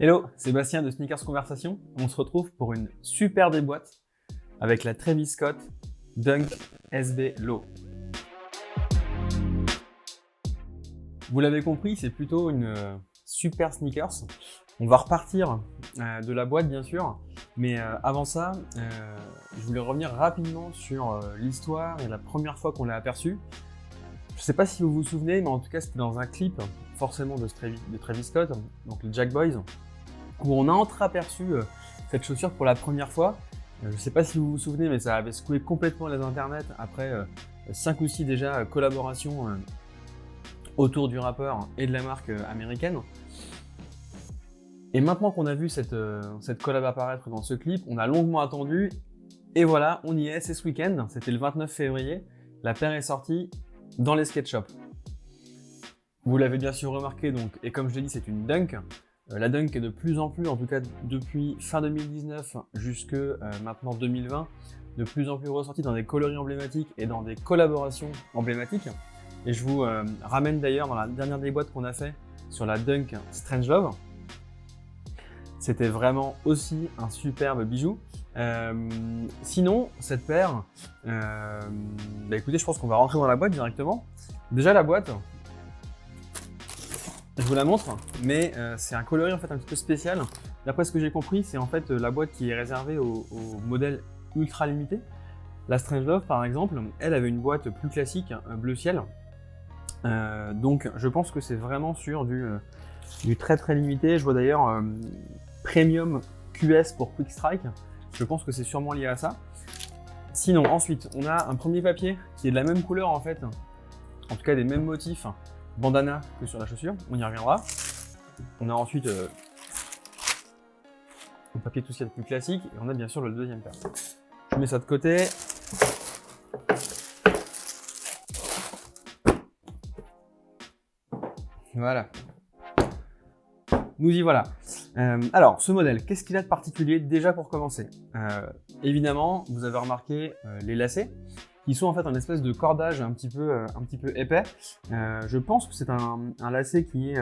Hello, Sébastien de Sneakers Conversation. On se retrouve pour une super déboîte avec la Travis Scott Dunk SB Low. Vous l'avez compris, c'est plutôt une super sneakers. On va repartir de la boîte bien sûr, mais avant ça, je voulais revenir rapidement sur l'histoire et la première fois qu'on l'a aperçu. Je ne sais pas si vous vous souvenez, mais en tout cas c'était dans un clip forcément de Travis Scott, donc les Jack Boys, où on a entreaperçu cette chaussure pour la première fois. Je ne sais pas si vous vous souvenez, mais ça avait secoué complètement les internets après 5 ou 6 déjà collaborations autour du rappeur et de la marque américaine. Et maintenant qu'on a vu cette collab apparaître dans ce clip, on a longuement attendu, et voilà, on y est, c'est ce week-end, c'était le 29 février, la paire est sortie dans les skate shops. Vous l'avez bien sûr remarqué donc, et comme je l'ai dit, c'est une Dunk. La Dunk est de plus en plus, en tout cas depuis fin 2019 jusque maintenant 2020, de plus en plus ressortie dans des coloris emblématiques et dans des collaborations emblématiques. Et je vous ramène d'ailleurs dans la dernière déboîte qu'on a fait sur la Dunk Strangelove. C'était vraiment aussi un superbe bijou. Sinon, cette paire, écoutez, je pense qu'on va rentrer dans la boîte directement. Déjà la boîte, je vous la montre, mais c'est un coloris en fait un petit peu spécial. D'après ce que j'ai compris, c'est en fait la boîte qui est réservée aux modèles ultra limités. La Strangelove par exemple, elle avait une boîte plus classique, bleu ciel. Donc je pense que c'est vraiment sur du très très limité. Je vois d'ailleurs Premium QS pour Quick Strike. Je pense que c'est sûrement lié à ça. Sinon, ensuite, on a un premier papier qui est de la même couleur en fait, en tout cas des mêmes motifs, bandana que sur la chaussure, on y reviendra. On a ensuite le papier tout ce qu'il y a de plus classique, et on a bien sûr le deuxième paire. Je mets ça de côté. Voilà. Nous y voilà. Alors, ce modèle, qu'est-ce qu'il a de particulier déjà pour commencer? Évidemment, vous avez remarqué les lacets, qui sont en fait un espèce de cordage un petit peu épais. Je pense que c'est un lacet qui est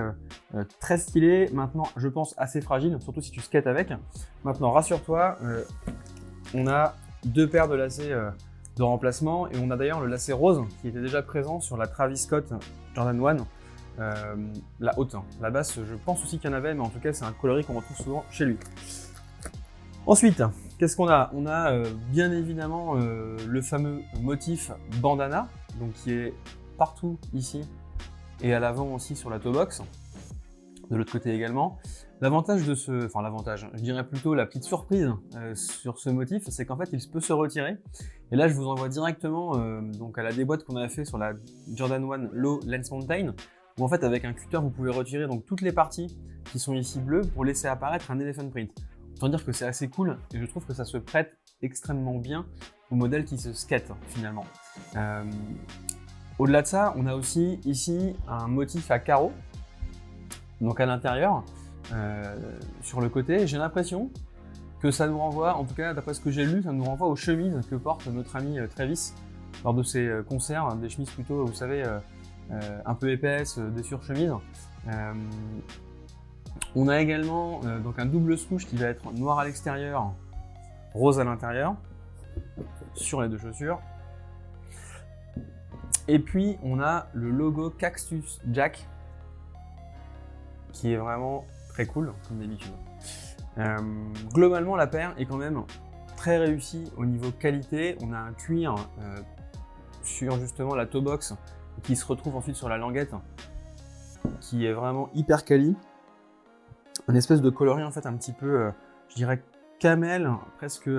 très stylé, maintenant je pense assez fragile, surtout si tu skates avec. Maintenant rassure-toi, on a deux paires de lacets de remplacement, et on a d'ailleurs le lacet rose qui était déjà présent sur la Travis Scott Jordan 1, la haute. La basse, je pense aussi qu'il y en avait, mais en tout cas c'est un coloris qu'on retrouve souvent chez lui. Ensuite, qu'est-ce qu'on a? On a bien évidemment le fameux motif bandana, donc qui est partout ici et à l'avant aussi sur la toe box, de l'autre côté également. L'avantage de je dirais plutôt la petite surprise sur ce motif, c'est qu'en fait il peut se retirer. Et là je vous envoie directement donc à la déboîte qu'on a fait sur la Jordan 1 Low Lens Mountain, où en fait avec un cutter vous pouvez retirer donc toutes les parties qui sont ici bleues pour laisser apparaître un elephant print. Autant dire que c'est assez cool, et je trouve que ça se prête extrêmement bien au modèle qui se skate finalement. Au-delà de ça, on a aussi ici un motif à carreaux, donc à l'intérieur, sur le côté. J'ai l'impression que ça nous renvoie, en tout cas d'après ce que j'ai lu, ça nous renvoie aux chemises que porte notre ami Travis lors de ses concerts, des chemises plutôt, vous savez, un peu épaisses, des surchemises. On a également donc un double swoosh qui va être noir à l'extérieur, rose à l'intérieur, sur les deux chaussures. Et puis on a le logo Cactus Jack, qui est vraiment très cool, comme d'habitude. Globalement, la paire est quand même très réussie au niveau qualité. On a un cuir sur justement la toe box qui se retrouve ensuite sur la languette, qui est vraiment hyper quali. Une espèce de coloris en fait un petit peu, je dirais camel, presque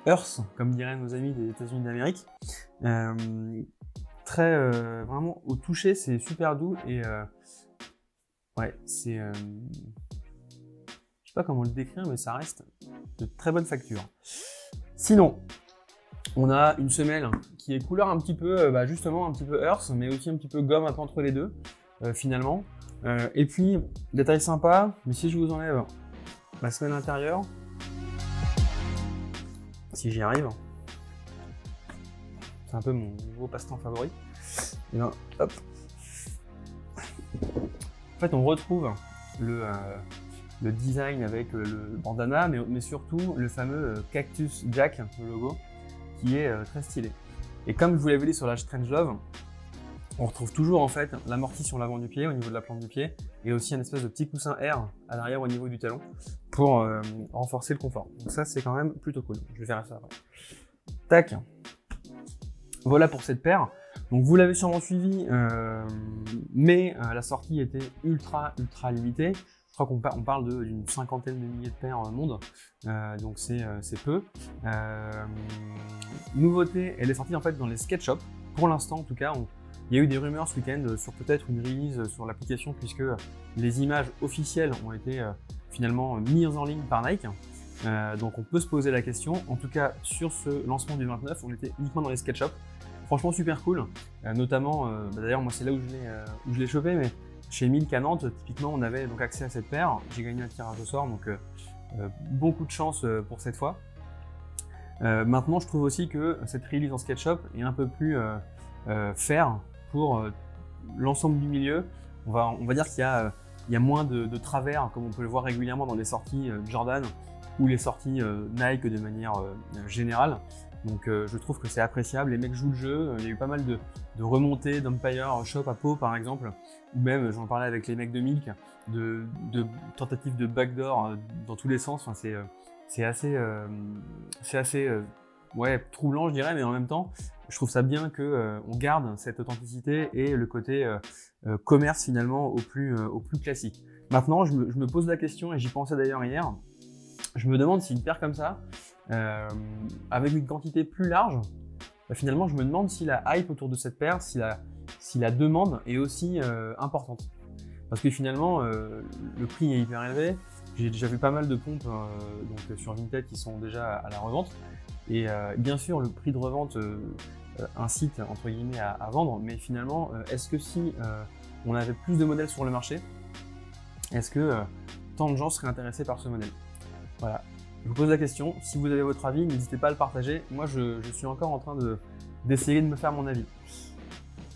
earth, comme diraient nos amis des États-Unis d'Amérique. Très vraiment au toucher, c'est super doux, et ouais, c'est je sais pas comment le décrire, mais ça reste de très bonne facture. Sinon, on a une semelle qui est couleur un petit peu, justement un petit peu earth, mais aussi un petit peu gomme un peu entre les deux finalement. Et puis, détail sympa, mais si je vous enlève la semelle intérieure, si j'y arrive, c'est un peu mon nouveau passe-temps favori. Et bien, hop. En fait, on retrouve le design avec le bandana, mais surtout le fameux Cactus Jack, le logo, qui est très stylé. Et comme je vous l'avais dit sur la Strangelove, on retrouve toujours en fait l'amorti sur l'avant du pied, au niveau de la plante du pied, et aussi un espèce de petit coussin air à l'arrière au niveau du talon pour renforcer le confort. Donc ça, c'est quand même plutôt cool. Je vais faire ça après. Tac. Voilà pour cette paire. Donc vous l'avez sûrement suivi, mais la sortie était ultra limitée. Je crois qu'on parle d'une cinquantaine de milliers de paires dans le monde, donc c'est peu. Nouveauté, elle est sortie en fait dans les skate shops. Pour l'instant, en tout cas, il y a eu des rumeurs ce week-end sur peut-être une release sur l'application, puisque les images officielles ont été finalement mises en ligne par Nike. Donc on peut se poser la question. En tout cas, sur ce lancement du 29, on était uniquement dans les skate shops. Franchement super cool, notamment, d'ailleurs moi c'est là où je l'ai chopé, mais chez Milk à Nantes, typiquement on avait donc accès à cette paire. J'ai gagné un tirage au sort, donc bon coup de chance pour cette fois. Maintenant je trouve aussi que cette release en skate shop est un peu plus fair pour l'ensemble du milieu. On va dire qu'il y a moins de travers, comme on peut le voir régulièrement dans les sorties Jordan ou les sorties Nike de manière générale. Donc je trouve que c'est appréciable, les mecs jouent le jeu, il y a eu pas mal de remontées d'Empire Shop à Pau par exemple, ou même j'en parlais avec les mecs de Milk, de tentatives de backdoor dans tous les sens, enfin, c'est assez ouais, troublant je dirais, mais en même temps je trouve ça bien qu'on garde cette authenticité et le côté commerce finalement au plus classique. Maintenant je me pose la question, et j'y pensais d'ailleurs hier, je me demande si une paire comme ça, avec une quantité plus large, finalement je me demande si la hype autour de cette paire, si la demande est aussi importante. Parce que finalement le prix est hyper élevé. J'ai déjà vu pas mal de pompes donc sur Vinted qui sont déjà à la revente. Et bien sûr le prix de revente incite entre guillemets à vendre, mais finalement est-ce que si on avait plus de modèles sur le marché, est-ce que tant de gens seraient intéressés par ce modèle? Voilà. Je vous pose la question, si vous avez votre avis, n'hésitez pas à le partager. Moi, je suis encore en train d'essayer de me faire mon avis.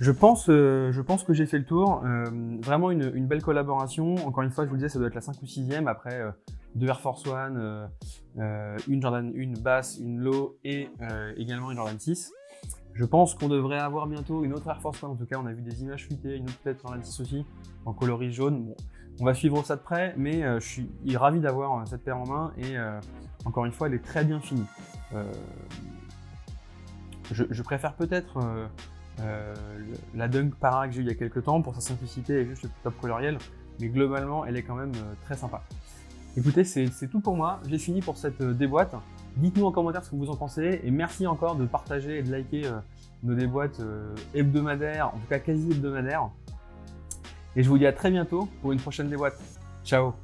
Je pense que j'ai fait le tour. Vraiment une belle collaboration. Encore une fois, je vous le disais, ça doit être la 5 ou 6e après 2 Air Force One, une Jordan 1 basse, une low et également une Jordan 6. Je pense qu'on devrait avoir bientôt une autre Air Force One. En tout cas, on a vu des images fuitées, une autre peut-être Jordan 6 aussi, en coloris jaune. Bon, on va suivre ça de près, mais je suis ravi d'avoir cette paire en main et encore une fois, elle est très bien finie. Je préfère peut-être la Dunk Para que j'ai eu il y a quelques temps pour sa simplicité et juste le top coloriel, mais globalement, elle est quand même très sympa. Écoutez, c'est tout pour moi. J'ai fini pour cette déboîte. Dites-nous en commentaire ce que vous en pensez et merci encore de partager et de liker nos déboîtes hebdomadaires, en tout cas quasi hebdomadaires. Et je vous dis à très bientôt pour une prochaine déboîte. Ciao!